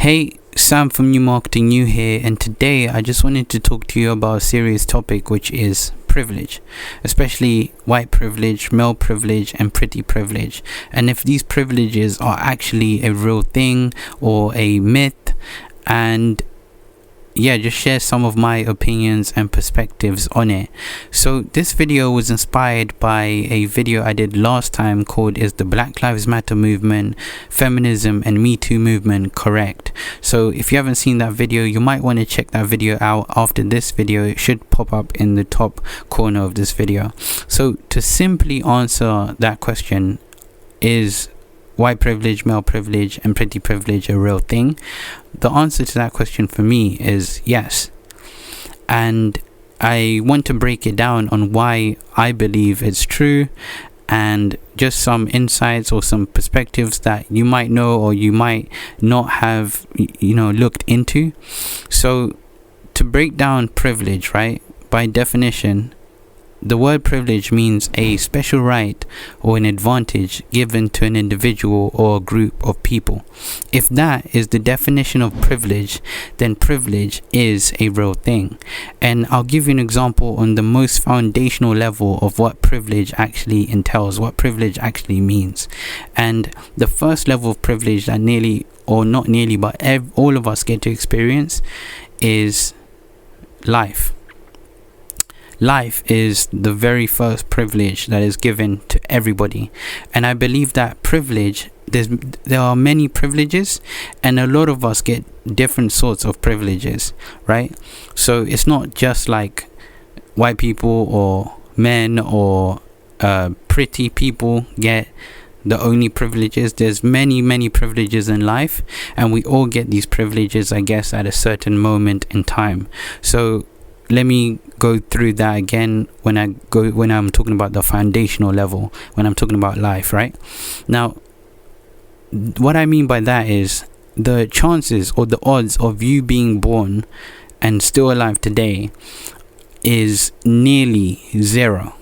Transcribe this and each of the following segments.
Hey, Sam from New Marketing New here, and today I just wanted to talk to you about a serious topic, which is privilege, especially white privilege, male privilege, and pretty privilege, and if these privileges are actually a real thing or a myth. And just share some of my opinions and perspectives on it. So this video was inspired by a video I did last time called "Is the Black Lives Matter movement, feminism, and Me Too movement correct?" So if you haven't seen that video, you might want to check that video out after this video. It should pop up in the top corner of this video. So to simply answer that question, is white privilege, male privilege, and pretty privilege a real thing? The answer to that question for me is yes. And I want to break it down on why I believe it's true, and just some insights or some perspectives that you might know or you might not have, looked into. So to break down privilege, right? By definition, the word privilege means a special right or an advantage given to an individual or a group of people. If that is the definition of privilege, then privilege is a real thing. And I'll give you an example on the most foundational level of what privilege actually entails, what privilege actually means. And the first level of privilege that all of us get to experience is life. Life is the very first privilege that is given to everybody. And I believe that privilege, there are many privileges, and a lot of us get different sorts of privileges, right? So it's not just like white people or men or pretty people get the only privileges. There's many privileges in life, and we all get these privileges, I guess, at a certain moment in time. So let me go through that again when I'm talking about the foundational level, when I'm talking about life, right? Now, what I mean by that is the chances or the odds of you being born and still alive today is nearly zero.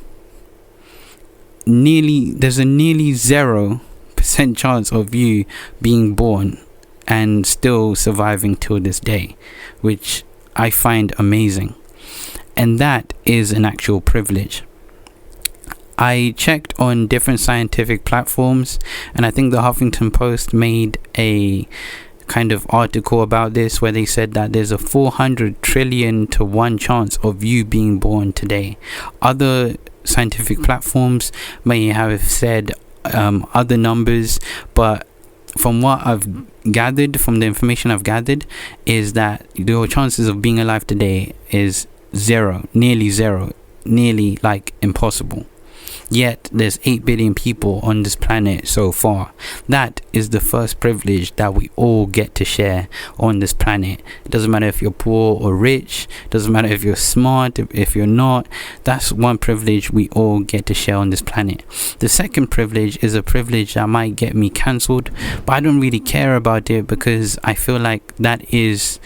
There's a nearly 0% chance of you being born and still surviving till this day, which I find amazing. And that is an actual privilege. I checked on different scientific platforms, and I think the Huffington Post made a kind of article about this where they said that there's a 400 trillion to 1 chance of you being born today. Other scientific platforms may have said other numbers, but from what I've gathered, from the information I've gathered, is that your chances of being alive today is zero, nearly like impossible. Yet there's 8 billion people on this planet so far. That is the first privilege that we all get to share on this planet. It doesn't matter if you're poor or rich, it doesn't matter if you're smart, if you're not. That's one privilege we all get to share on this planet. The second privilege is a privilege that might get me cancelled, but I don't really care about it because I feel like that is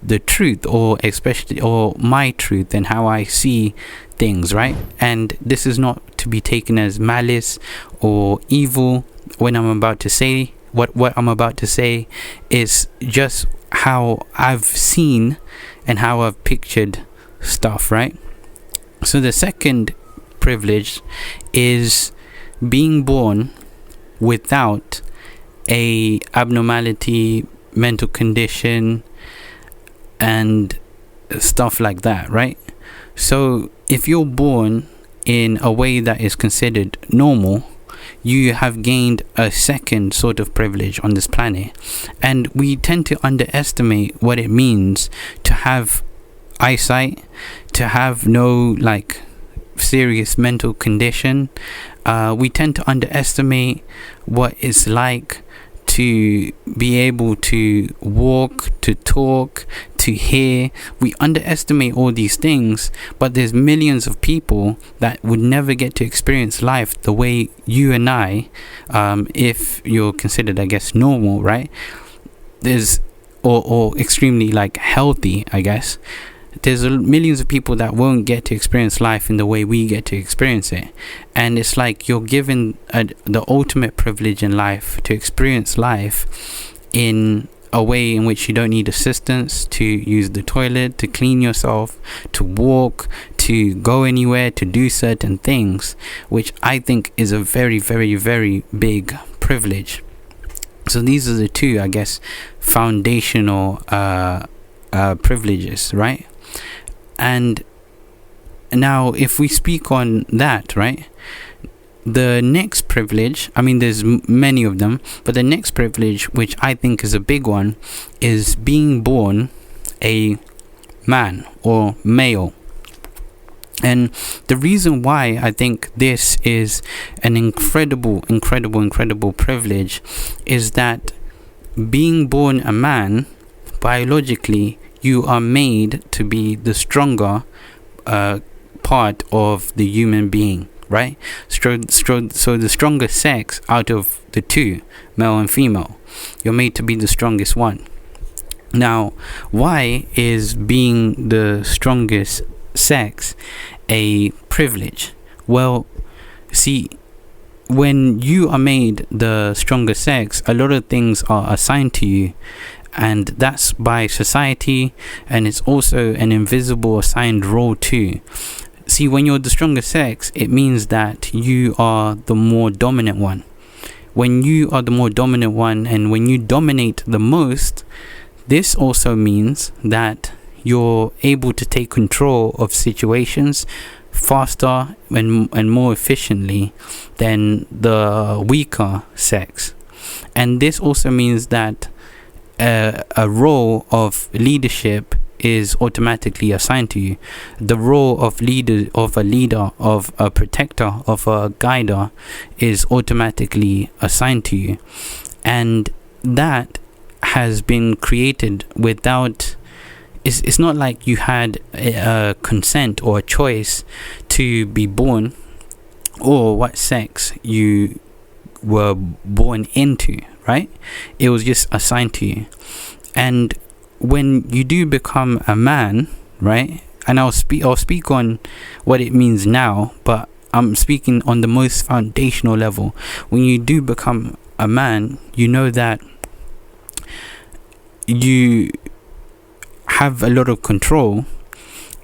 the truth, or my truth, and how I see things, right? And this is not to be taken as malice or evil. When I'm about to say what I'm about to say is just how I've seen and how I've pictured stuff, right? So the second privilege is being born without a abnormality, mental condition, and stuff like that, right? So if you're born in a way that is considered normal, you have gained a second sort of privilege on this planet. And we tend to underestimate what it means to have eyesight, to have no serious mental condition. We tend to underestimate what it's like to be able to walk, to talk, to hear. We underestimate all these things, but there's millions of people that would never get to experience life the way you and I, if you're considered, I guess, normal, right? There's or extremely healthy, I guess. there's millions of people that won't get to experience life in the way we get to experience it. And it's like you're given the ultimate privilege in life to experience life in a way in which you don't need assistance to use the toilet, to clean yourself, to walk, to go anywhere, to do certain things, which I think is a very, very, very big privilege. So these are the two, I guess, foundational privileges, right? And now if we speak on that, right, the next privilege, I mean, there's many of them, but the next privilege, which I think is a big one, is being born a man or male. And the reason why I think this is an incredible privilege is that being born a man, biologically, you are made to be the stronger part of the human being, right? So the stronger sex out of the two, male and female, you're made to be the strongest one. Now, why is being the strongest sex a privilege? Well, see, when you are made the stronger sex, a lot of things are assigned to you, and that's by society, and it's also an invisible assigned role too. See, when you're the stronger sex, it means that you are the more dominant one. When you are the more dominant one, and when you dominate the most, this also means that you're able to take control of situations faster and more efficiently than the weaker sex. And this also means that a role of leadership is automatically assigned to you. The role of a leader, of a protector, of a guider is automatically assigned to you. And that has been created without, it's not like you had a consent or a choice to be born or what sex you were born into, right? It was just assigned to you. And when you do become a man, right, and I'll speak on what it means now, but I'm speaking on the most foundational level. When you do become a man, you know that you have a lot of control,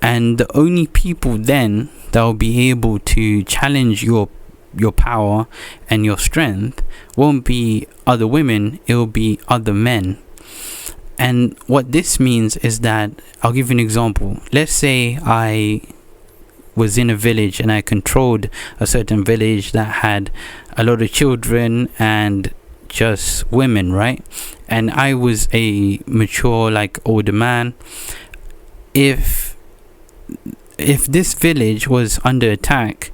and the only people then that will be able to challenge your power and your strength won't be other women, it will be other men. And what this means is that, I'll give you an example. Let's say I was in a village and I controlled a certain village that had a lot of children and just women, right? And I was a mature, like, older man. If this village was under attack,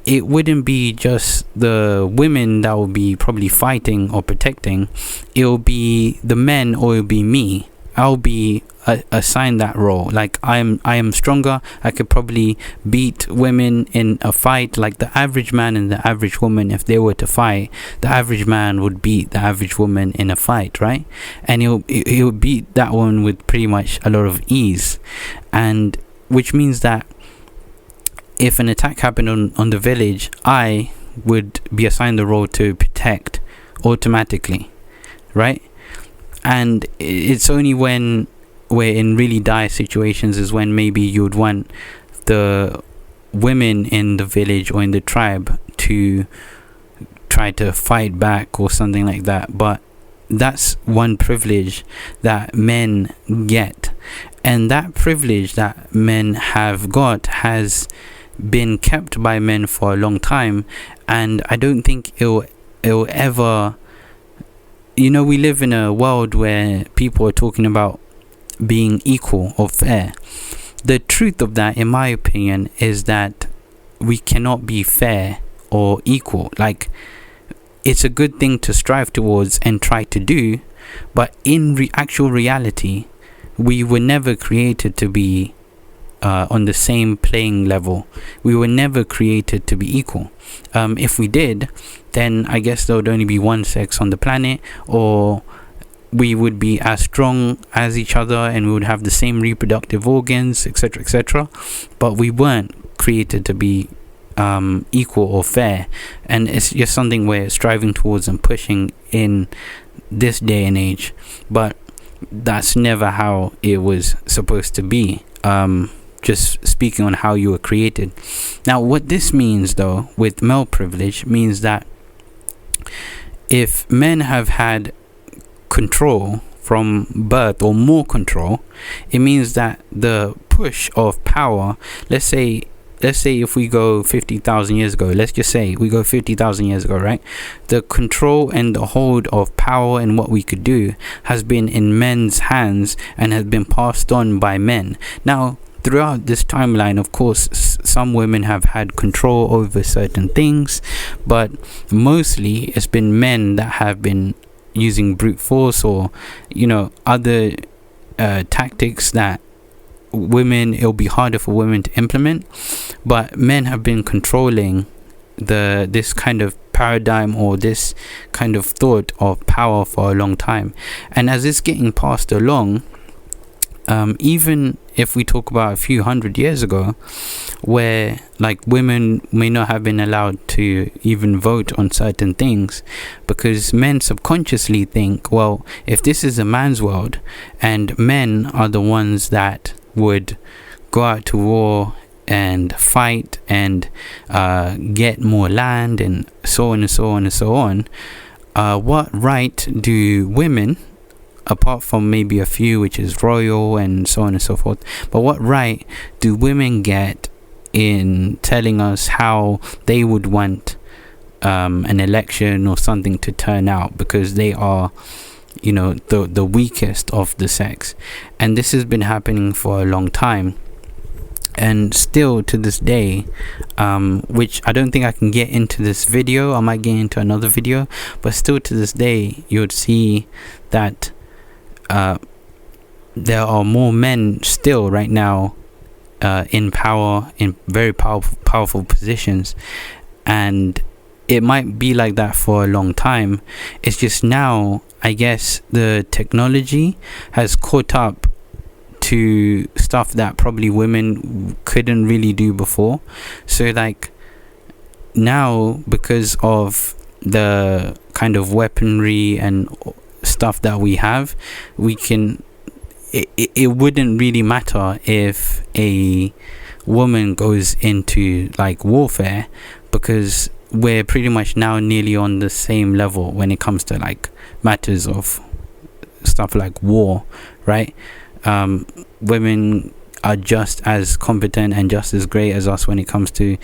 it wouldn't be just the women that will be probably fighting or protecting. It'll be the men, or it'll be me. I'll be assigned that role. Like, I am stronger. I could probably beat women in a fight. Like the average man and the average woman, if they were to fight, the average man would beat the average woman in a fight, right? And he'll beat that one with pretty much a lot of ease. And which means that if an attack happened on the village, I would be assigned the role to protect automatically, right? And it's only when we're in really dire situations is when maybe you would want the women in the village or in the tribe to try to fight back or something like that. But that's one privilege that men get, and that privilege that men have got has been kept by men for a long time, and I don't think it'll ever, we live in a world where people are talking about being equal or fair. The truth of that, in my opinion, is that we cannot be fair or equal. Like, it's a good thing to strive towards and try to do, but in actual reality, we were never created to be on the same playing level. We were never created to be equal. If we did, then I guess there would only be one sex on the planet, or we would be as strong as each other and we would have the same reproductive organs, etc., etc. But we weren't created to be equal or fair, and it's just something we're striving towards and pushing in this day and age, but that's never how it was supposed to be. Just speaking on how you were created. Now, what this means though with male privilege means that if men have had control from birth, or more control, it means that the push of power, let's say if we go 50,000 years ago, let's just say we go 50,000 years ago, right? The control and the hold of power and what we could do has been in men's hands and has been passed on by men. Now, throughout this timeline, of course, some women have had control over certain things, but mostly it's been men that have been using brute force, or other tactics that it'll be harder for women to implement. But men have been controlling this kind of paradigm, or this kind of thought of power, for a long time. And as it's getting passed along, even if we talk about a few hundred years ago, where like women may not have been allowed to even vote on certain things, because men subconsciously think, well, if this is a man's world and men are the ones that would go out to war and fight and get more land and so on and so on and so on, what right do women, apart from maybe a few which is royal and so on and so forth, but what right do women get in telling us how they would want an election or something to turn out, because they are the weakest of the sex? And this has been happening for a long time, and still to this day, which I don't think I can get into this video. I might get into another video, but still to this day you would see that there are more men still right now in power, in very powerful positions, and it might be like that for a long time. It's just now, I guess, the technology has caught up to stuff that probably women couldn't really do before. So like now, because of the kind of weaponry and stuff that we have, we can it wouldn't really matter if a woman goes into like warfare, because we're pretty much now nearly on the same level when it comes to like matters of stuff like war, right? Women are just as competent and just as great as us when it comes to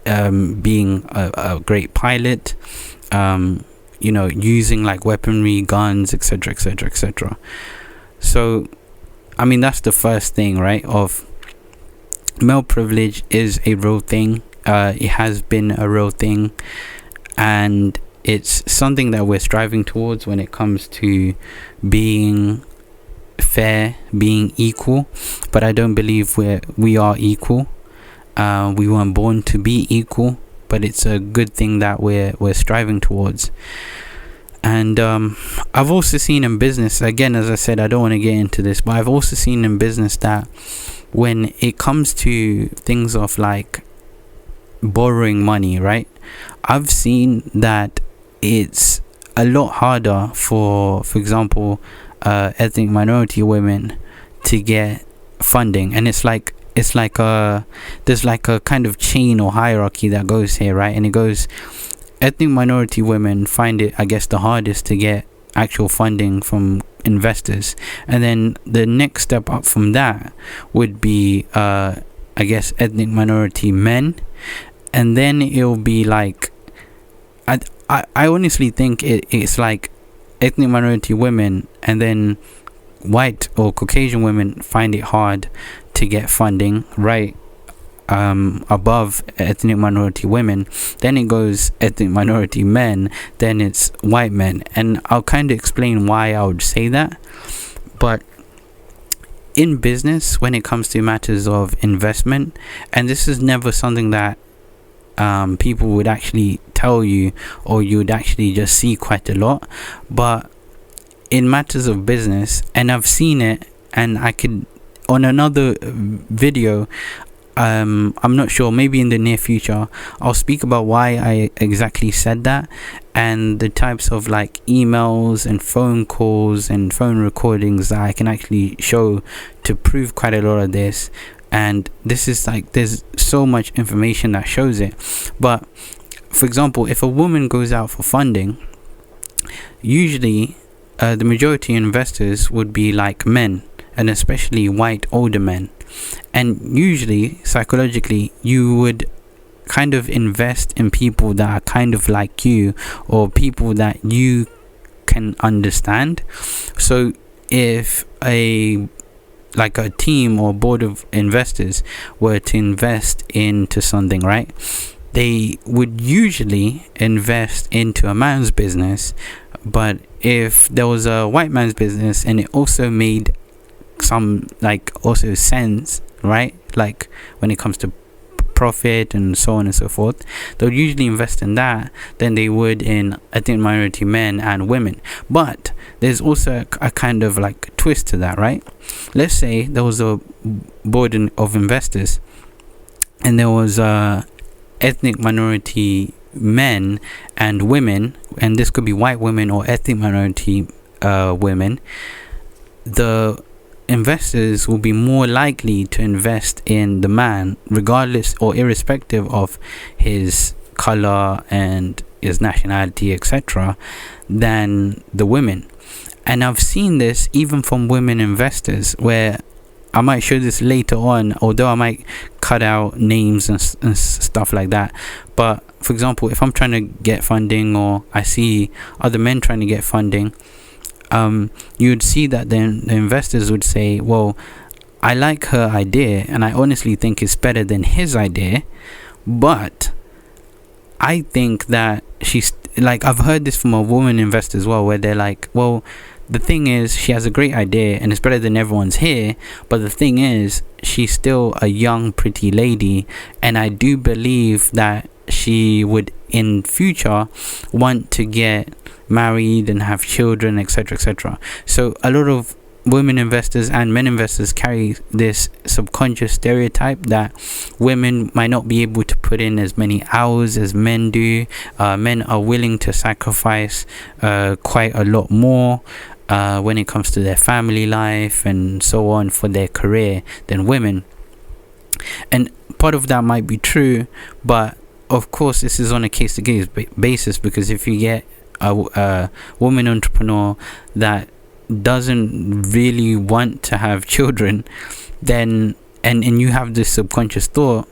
being a great pilot, using like weaponry, guns, etc, etc, etc. So I mean, that's the first thing, right? Of male privilege is a real thing. It has been a real thing, and it's something that we're striving towards when it comes to being fair, being equal. But I don't believe we are equal. We weren't born to be equal, but it's a good thing that we're striving towards. And I've also seen in business, again, as I said, I don't want to get into this, but I've also seen in business that when it comes to things of like borrowing money, right, I've seen that it's a lot harder for example, ethnic minority women to get funding. And it's like there's like a kind of chain or hierarchy that goes here, right? And it goes, ethnic minority women find it, I guess, the hardest to get actual funding from investors, and then the next step up from that would be I guess ethnic minority men, and then it'll be like I honestly think it's like ethnic minority women, and then white or Caucasian women find it hard to get funding, right? Above ethnic minority women, then it goes ethnic minority men, then it's white men. And I'll kind of explain why I would say that. But in business, when it comes to matters of investment, and this is never something that people would actually tell you, or you would actually just see quite a lot, but in matters of business, and I've seen it, and I could, on another video, I'm not sure, maybe in the near future I'll speak about why I exactly said that, and the types of like emails and phone calls and phone recordings that I can actually show to prove quite a lot of this. And this is like, there's so much information that shows it. But for example, if a woman goes out for funding, usually the majority investors would be like men, and especially white older men. And usually psychologically you would kind of invest in people that are kind of like you, or people that you can understand. So if a team or board of investors were to invest into something, right, they would usually invest into a man's business. But if there was a white man's business and it also made some like also sense, right, like when it comes to profit and so on and so forth, they'll usually invest in that than they would in ethnic minority men and women. But there's also a kind of like twist to that, right? Let's say there was a board of investors and there was ethnic minority men and women, and this could be white women or ethnic minority women. The investors will be more likely to invest in the man regardless or irrespective of his color and his nationality, etc., than the women. And I've seen this even from women investors, where I might show this later on, although I might cut out names and stuff like that. But for example, if I'm trying to get funding, or I see other men trying to get funding, you'd see that then the investors would say, well, I like her idea and I honestly think it's better than his idea, but I think that she's like, I've heard this from a woman investor as well, where they're like, well, the thing is, she has a great idea and it's better than everyone's here, but the thing is, she's still a young pretty lady, and I do believe that she would in future want to get married and have children, etc., etc. So a lot of women investors and men investors carry this subconscious stereotype that women might not be able to put in as many hours as men do. Men are willing to sacrifice quite a lot more when it comes to their family life and so on for their career than women. And part of that might be true, but of course this is on a case-to-case basis, because if you get a woman entrepreneur that doesn't really want to have children, then and you have this subconscious thought,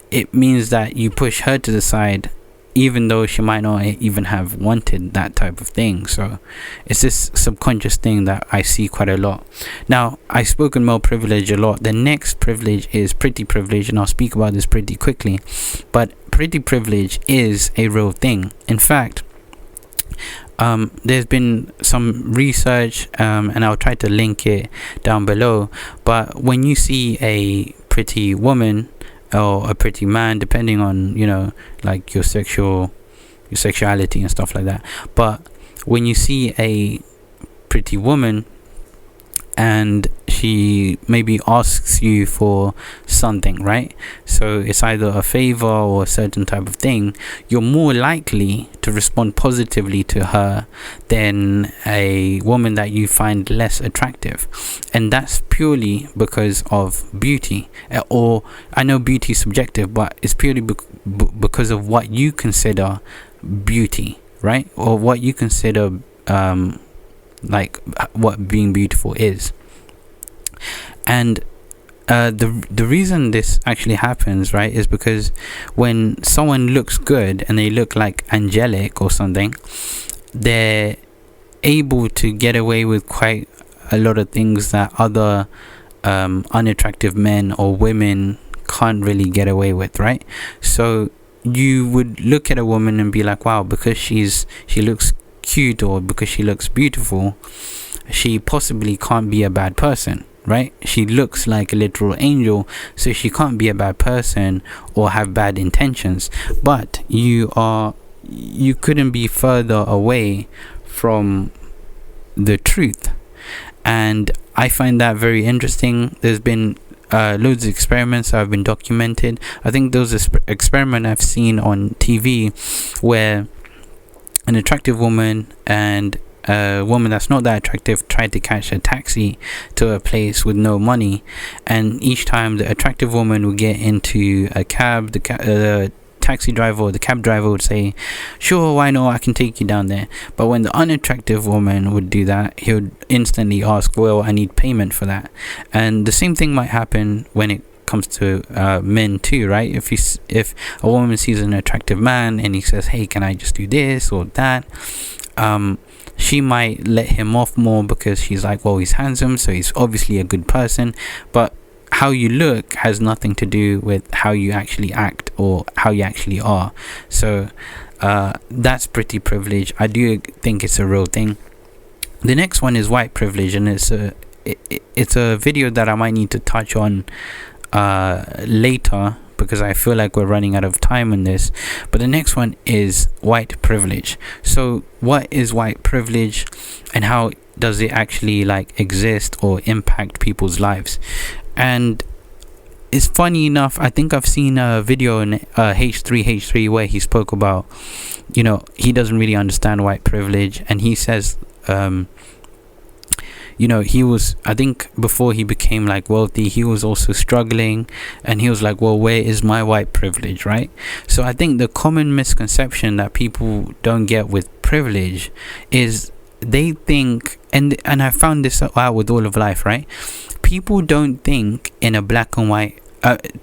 it means that you push her to the side even though she might not even have wanted that type of thing. So it's this subconscious thing that I see quite a lot. Now, I've spoken male privilege a lot. The next privilege is pretty privilege, and I'll speak about this pretty quickly. But pretty privilege is a real thing. In fact, there's been some research, and I'll try to link it down below, but when you see a pretty woman or a pretty man, depending on, you know, like your sexuality and stuff like that, but when you see a pretty woman and she maybe asks you for something, right? So it's either a favor or a certain type of thing, you're more likely to respond positively to her than a woman that you find less attractive. And that's purely because of beauty. Or I know beauty is subjective, but it's purely because of what you consider beauty, right? Or what you consider like what being beautiful is. And the reason this actually happens, right, is because when someone looks good and they look like angelic or something, they're able to get away with quite a lot of things that other unattractive men or women can't really get away with, right? So you would look at a woman and be like, wow, because she looks cute or because she looks beautiful, she possibly can't be a bad person, right? She looks like a literal angel, so she can't be a bad person or have bad intentions. But you couldn't be further away from the truth. And I find that very interesting. There's been loads of experiments that have been documented. I think there was an experiment I've seen on TV where an attractive woman and a woman that's not that attractive tried to catch a taxi to a place with no money, and each time the attractive woman would get into a cab, the taxi driver or the cab driver would say, "Sure, why not, I can take you down there." But when the unattractive woman would do that, he would instantly ask, "Well, I need payment for that." And the same thing might happen when it comes to men too, right? If a woman sees an attractive man and he says, "Hey, can I just do this or that?" She might let him off more because she's like, well, he's handsome, so he's obviously a good person. But how you look has nothing to do with how you actually act or how you actually are. So that's pretty privilege. I do think it's a real thing. The next one is white privilege, and it's a video that I might need to touch on later, because I feel like we're running out of time on this. But the next one is white privilege. So what is white privilege, and how does it actually like exist or impact people's lives? And it's funny enough, I think I've seen a video in H3 where he spoke about, he doesn't really understand white privilege, and he says he was, I think before he became like wealthy, he was also struggling, and he was like, well, where is my white privilege, right? So I think the common misconception that people don't get with privilege is they think, and I found this out with all of life, right? People don't think in a black and white,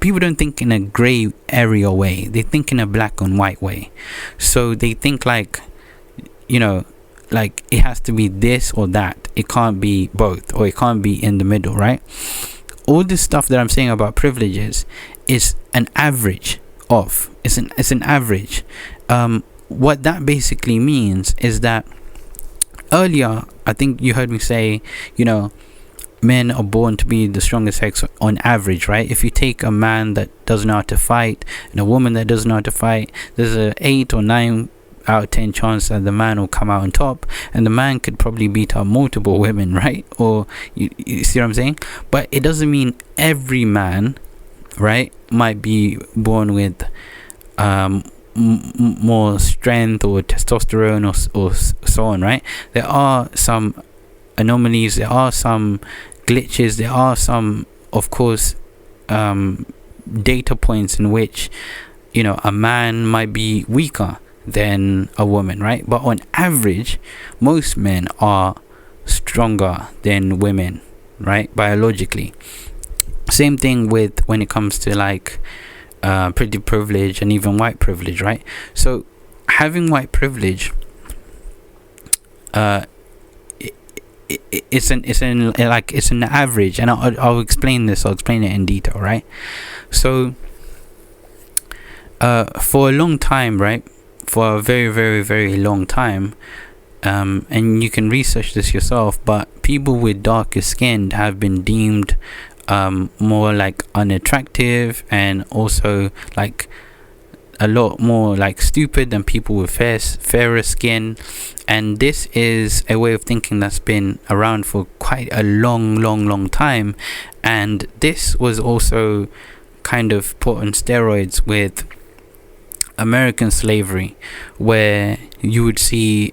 people don't think in a gray area way. They think in a black and white way. So they think like, like it has to be this or that. It can't be both, or it can't be in the middle, right? All this stuff that I'm saying about privileges is an average of. It's an average. What that basically means is that earlier, I think you heard me say, men are born to be the strongest sex on average, right? If you take a man that doesn't know how to fight and a woman that doesn't know how to fight, there's a 8 or 9 out of 10 chance that the man will come out on top, and the man could probably beat up multiple women, right? Or you see what I'm saying? But it doesn't mean every man, right, might be born with more strength or testosterone or so on, right? There are some anomalies, there are some glitches, there are some, of course, data points in which a man might be weaker than a woman, right? But on average, most men are stronger than women, right, biologically. Same thing with when it comes to like pretty privilege and even white privilege, right? So having white privilege, it's an average, and I'll explain this. I'll explain it in detail, right? So for a long time, right, for a very, very, very long time, and you can research this yourself, but people with darker skin have been deemed more like unattractive, and also like a lot more like stupid than people with fairer skin. And this is a way of thinking that's been around for quite a long time, and this was also kind of put on steroids with American slavery, where you would see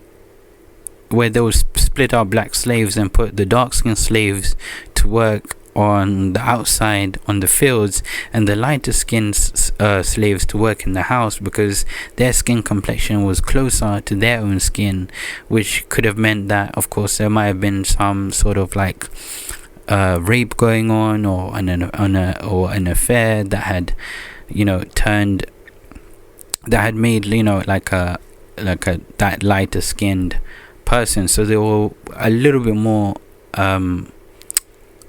where they would split out black slaves and put the dark-skinned slaves to work on the outside on the fields, and the lighter skinned slaves to work in the house, because their skin complexion was closer to their own skin, which could have meant that, of course, there might have been some sort of like rape going on, or an affair that had that had made that lighter skinned person, so they were a little bit more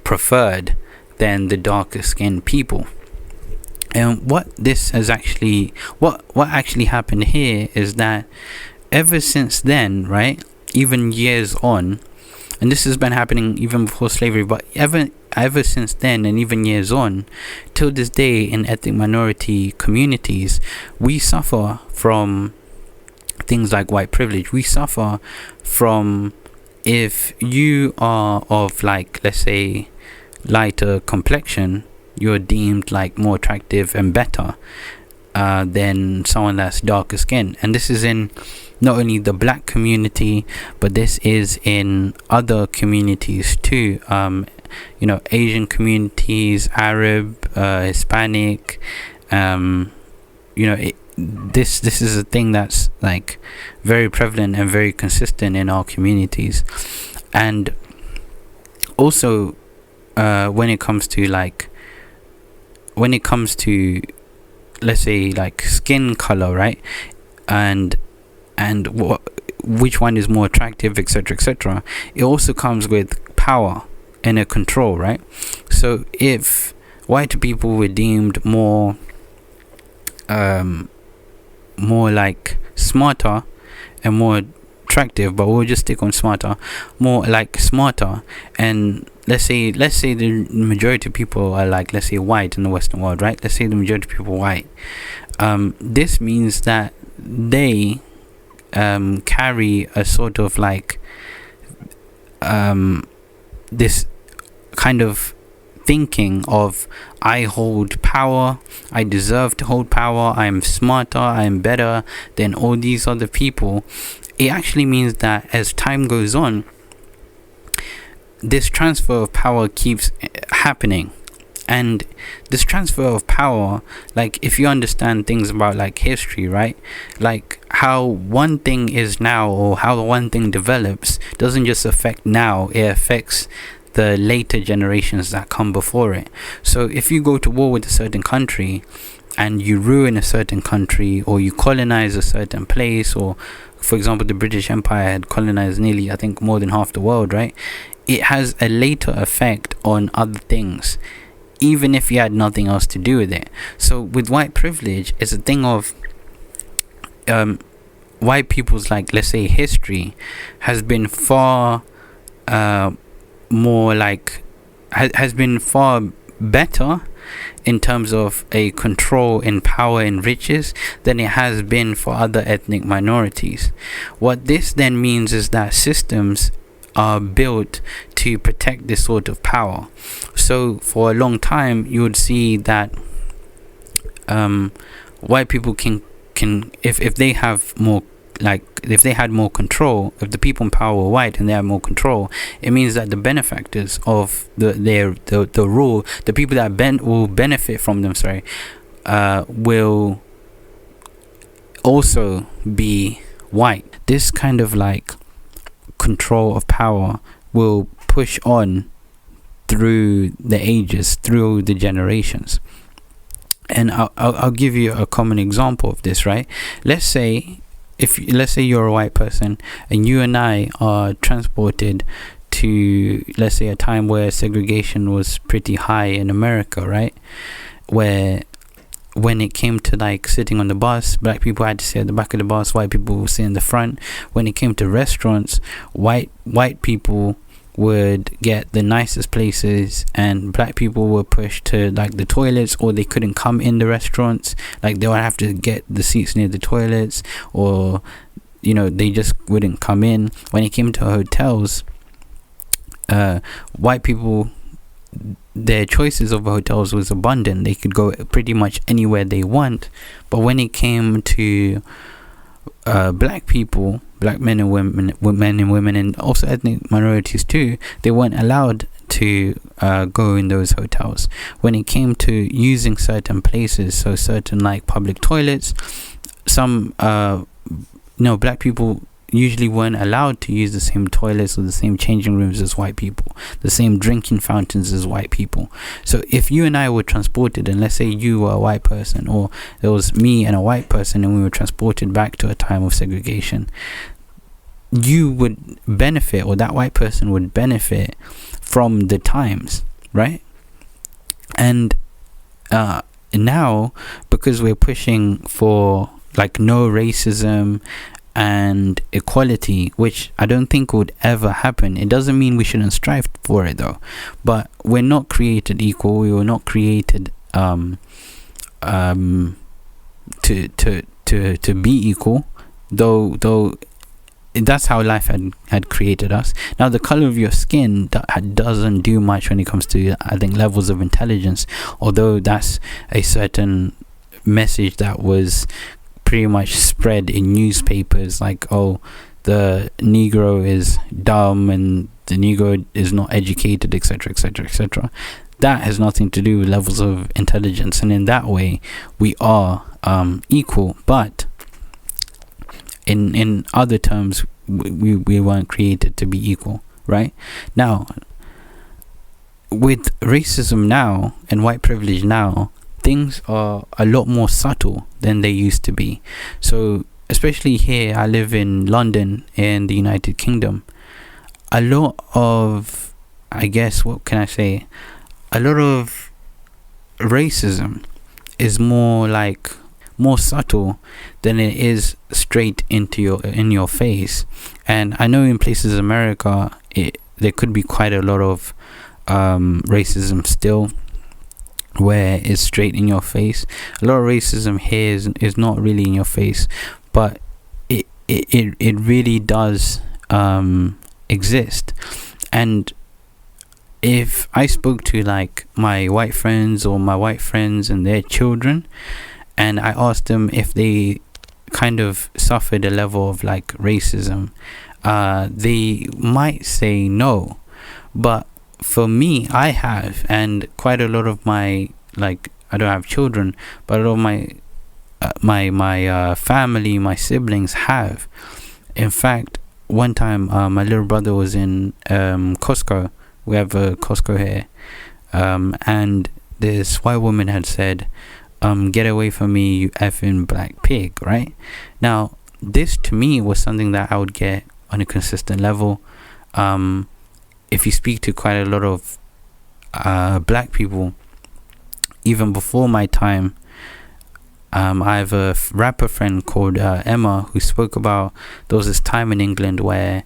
preferred than the darker skinned people. And what actually happened here is that ever since then, right, even years on, and this has been happening even before slavery, but ever since then, and even years on, till this day, in ethnic minority communities, we suffer from things like white privilege. We suffer from, if you are of, like, let's say, lighter complexion, you're deemed like more attractive and better than someone that's darker skin. And this is in not only the black community, but this is in other communities too. Asian communities, Arab, Hispanic. This is a thing that's like very prevalent and very consistent in our communities. And also when it comes to let's say like skin color, right, and which one is more attractive, etc., etc., it also comes with power and a control, right? So if white people were deemed more like smarter and more attractive, but we'll just stick on smarter, more like smarter, and let's say the majority of people are like, let's say, white in the Western world, right? Let's say the majority of people are white. This means that they carry a sort of like this kind of thinking of, I hold power, I deserve to hold power, I'm smarter, I'm better than all these other people. It actually means that as time goes on, this transfer of power keeps happening. And this transfer of power, like if you understand things about like history, right, like how one thing is now, or how one thing develops, doesn't just affect now, it affects the later generations that come before it. So if you go to war with a certain country and you ruin a certain country, or you colonize a certain place, or for example the British Empire had colonized nearly, I think, more than half the world, right, it has a later effect on other things, even if you had nothing else to do with it. So with white privilege, it's a thing of white people's, like, let's say, history has been far more like has been far better in terms of a control in power and riches than it has been for other ethnic minorities. What this then means is that systems are built to protect this sort of power. So for a long time you would see that white people can if they have more, like if they had more control, if the people in power were white and they had more control, it means that the benefactors of the rule, the people that will benefit from them, will also be white. This kind of like control of power will push on through the ages, through the generations. And I'll give you a common example of this, right? Let's say you're a white person and you and I are transported to, let's say, a time where segregation was pretty high in America, right? Where when it came to like sitting on the bus, black people had to sit at the back of the bus, white people would sit in the front. When it came to restaurants, white people would get the nicest places and black people were pushed to like the toilets, or they couldn't come in the restaurants, like they would have to get the seats near the toilets, or they just wouldn't come in. When it came to hotels, white people, their choices of hotels was abundant. They could go pretty much anywhere they want. But when it came to black people, black men and women, and also ethnic minorities too, they weren't allowed to go in those hotels. When it came to using certain places, so certain like public toilets, some black people usually weren't allowed to use the same toilets or the same changing rooms as white people, the same drinking fountains as white people. So if you and I were transported, and let's say you were a white person, or it was me and a white person, and we were transported back to a time of segregation, you would benefit, or that white person would benefit from the times, right? And now, because we're pushing for like no racism and equality, which I don't think would ever happen. It doesn't mean we shouldn't strive for it though. But we're not created equal. We were not created to be equal. Though that's how life had created us. Now, the color of your skin doesn't do much when it comes to, I think, levels of intelligence, although that's a certain message that was pretty much spread in newspapers, like, oh, the Negro is dumb and the Negro is not educated, etc., etc., etc. That has nothing to do with levels of intelligence, and in that way we are equal, but in other terms we weren't created to be equal, right? Now, with racism now and white privilege now, things are a lot more subtle than they used to be. So especially here, I live in London in the United Kingdom. A lot of, I guess, what can I say, a lot of racism is more subtle than it is straight in your face. And I know in places in America there could be quite a lot of racism still, where it's straight in your face. A lot of racism here is not really in your face, but it really does exist. And if I spoke to like my white friends or my white friends and their children, and I asked them if they kind of suffered a level of like racism, they might say no. But for me, I have, and quite a lot of my, like, I don't have children, but a lot of my family, my siblings have. In fact, one time my little brother was in Costco. We have a Costco here, and this white woman had said, get away from me, you effing black pig, right? Now, this to me was something that I would get on a consistent level. If you speak to quite a lot of black people, even before my time, I have a rapper friend called Emma, who spoke about there was this time in England where,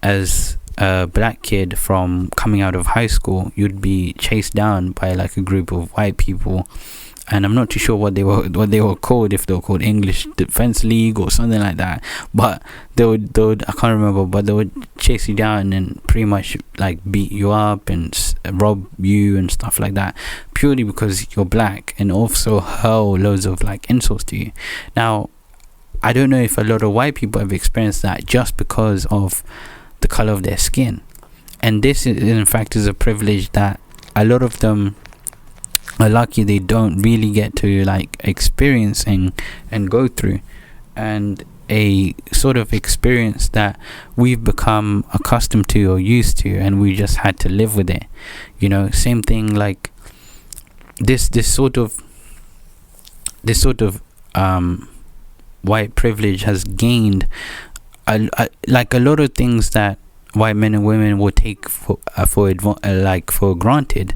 as a black kid from coming out of high school, you'd be chased down by like a group of white people, and I'm not too sure what they were called, if they were called English Defense League or something like that, but they would I can't remember, but they would chase you down and pretty much like beat you up and rob you and stuff like that, purely because you're black, and also hurl loads of like insults to you. Now, I don't know if a lot of white people have experienced that just because of the color of their skin, and this is, in fact, is a privilege that a lot of them are lucky they don't really get to like experience and go through, and a sort of experience that we've become accustomed to or used to, and we just had to live with it. You know, same thing, like this sort of white privilege has gained like a lot of things that white men and women will take for granted,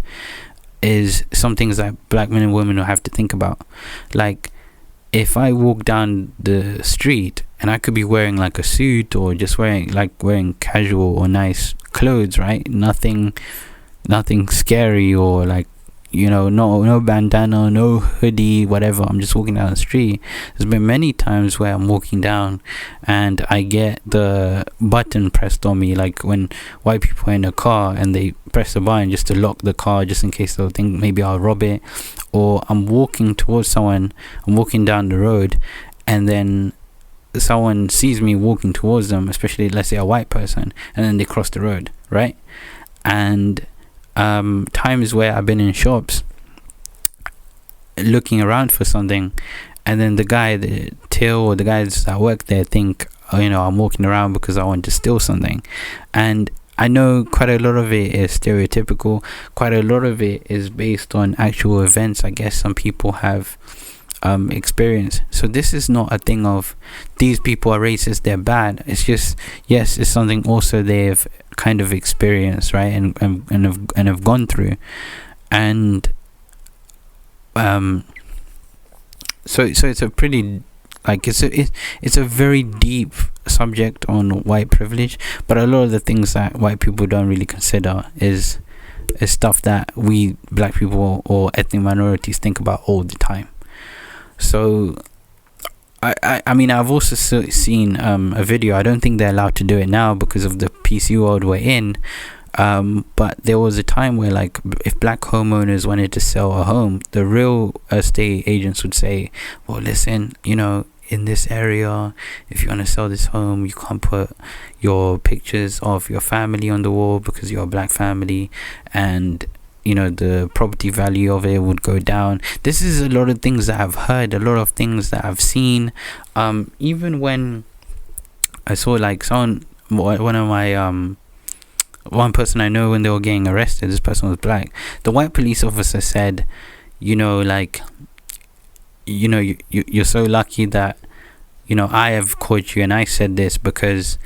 is some things that black men and women will have to think about. Like, if I walk down the street and I could be wearing like a suit or just wearing casual or nice clothes, right? Nothing scary, or like, you know, no bandana, no hoodie, whatever. I'm just walking down the street. There's been many times where I'm walking down and I get the button pressed on me, like when white people are in a car and they press the button just to lock the car, just in case they'll think maybe I'll rob it. Or I'm walking towards someone, I'm walking down the road, and then someone sees me walking towards them, especially let's say a white person, and then they cross the road, right? And times where I've been in shops looking around for something, and then the till or the guys that work there think, oh, you know, I'm walking around because I want to steal something. And I know quite a lot of it is stereotypical, quite a lot of it is based on actual events I guess some people have experienced. So this is not a thing of these people are racist, they're bad. It's just, yes, it's something also they've kind of experienced, right, and have gone through. And so it's a pretty, like, it's a very deep subject on white privilege, but a lot of the things that white people don't really consider is stuff that we black people or ethnic minorities think about all the time. So I mean, I've also seen a video. I don't think they're allowed to do it now because of the PC world we're in. But there was a time where, like, if black homeowners wanted to sell a home, the real estate agents would say, well, listen, you know, in this area, if you want to sell this home, you can't put your pictures of your family on the wall because you're a black family, and you know, the property value of it would go down. This is a lot of things that I've heard, a lot of things that I've seen. Even when I saw, like, one of my one person I know, when they were getting arrested, this person was black. The white police officer said, you know, like, you know, you're so lucky that, you know, I have caught you, and I said this because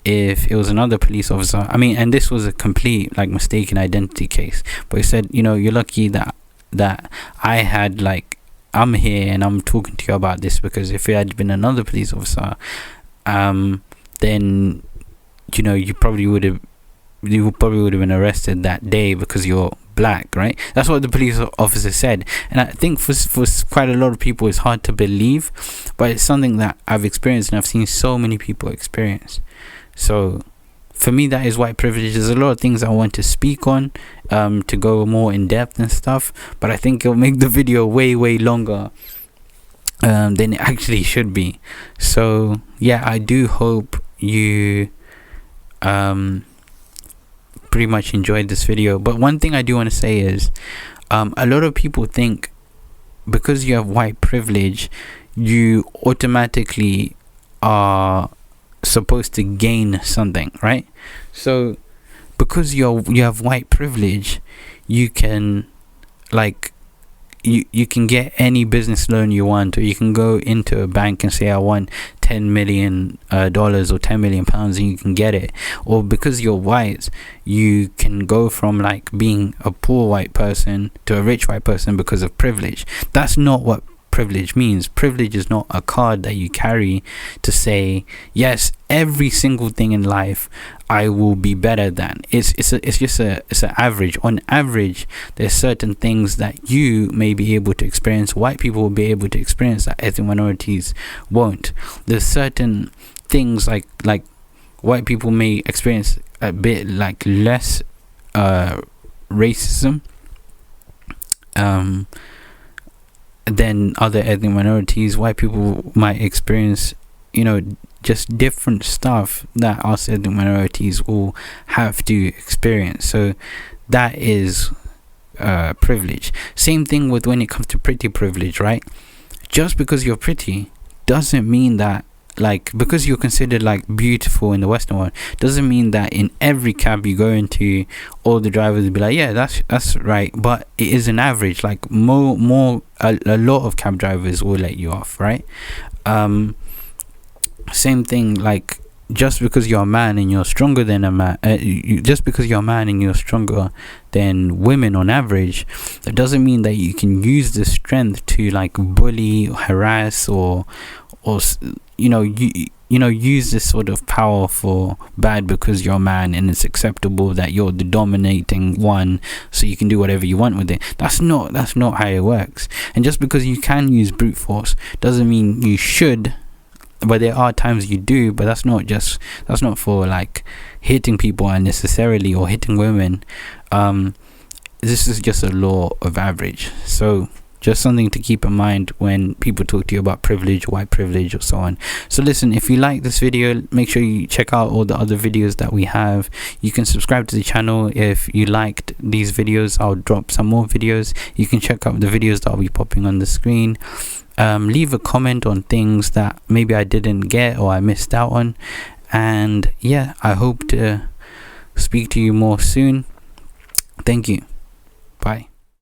if it was another police officer, I mean, and this was a complete, like, mistaken identity case, but he said, you know, you're lucky that I had, like, I'm here and I'm talking to you about this, because if it had been another police officer, then, you know, you probably would have been arrested that day because you're black, right? That's what the police officer said. And I think for quite a lot of people, it's hard to believe, but it's something that I've experienced and I've seen so many people experience. So for me, that is white privilege. There's a lot of things I want to speak on, to go more in depth and stuff, but I think it'll make the video way longer than it actually should be. So yeah, I do hope you pretty much enjoyed this video. But one thing I do want to say is, a lot of people think because you have white privilege, you automatically are supposed to gain something, right? So because you have white privilege, you can, like, you can get any business loan you want, or you can go into a bank and say, I want $10 million or £10 million, and you can get it. Or because you're white, you can go from, like, being a poor white person to a rich white person because of privilege. That's not what privilege means. Privilege is not a card that you carry to say, yes, every single thing in life I will be better than. It's just an average. On average, there's certain things that you may be able to experience, white people will be able to experience, that ethnic minorities won't. There's certain things like white people may experience a bit, like, less racism than other ethnic minorities. White people might experience, you know, just different stuff that us ethnic minorities will have to experience. So that is privilege. Same thing with when it comes to pretty privilege, right? Just because you're pretty doesn't mean that, like, because you're considered, like, beautiful in the Western world, doesn't mean that in every cab you go into, all the drivers will be like, yeah, that's right. But it is an average. Like, a lot of cab drivers will let you off, right? Same thing, like, just because you're a man and you're stronger than a man, just because you're a man and you're stronger than women on average, that doesn't mean that you can use the strength to, like, bully, harass, or use this sort of power for bad because you're a man and it's acceptable that you're the dominating one, so you can do whatever you want with it. That's not how it works. And just because you can use brute force doesn't mean you should. But there are times you do, but that's not for, like, hitting people unnecessarily or hitting women. This is just a law of average. So just something to keep in mind when people talk to you about privilege, white privilege, or so on. So listen, if you like this video, make sure you check out all the other videos that we have. You can subscribe to the channel. If you liked these videos, I'll drop some more videos. You can check out the videos that I'll be popping on the screen. Leave a comment on things that maybe I didn't get or I missed out on. And yeah, I hope to speak to you more soon. Thank you. Bye.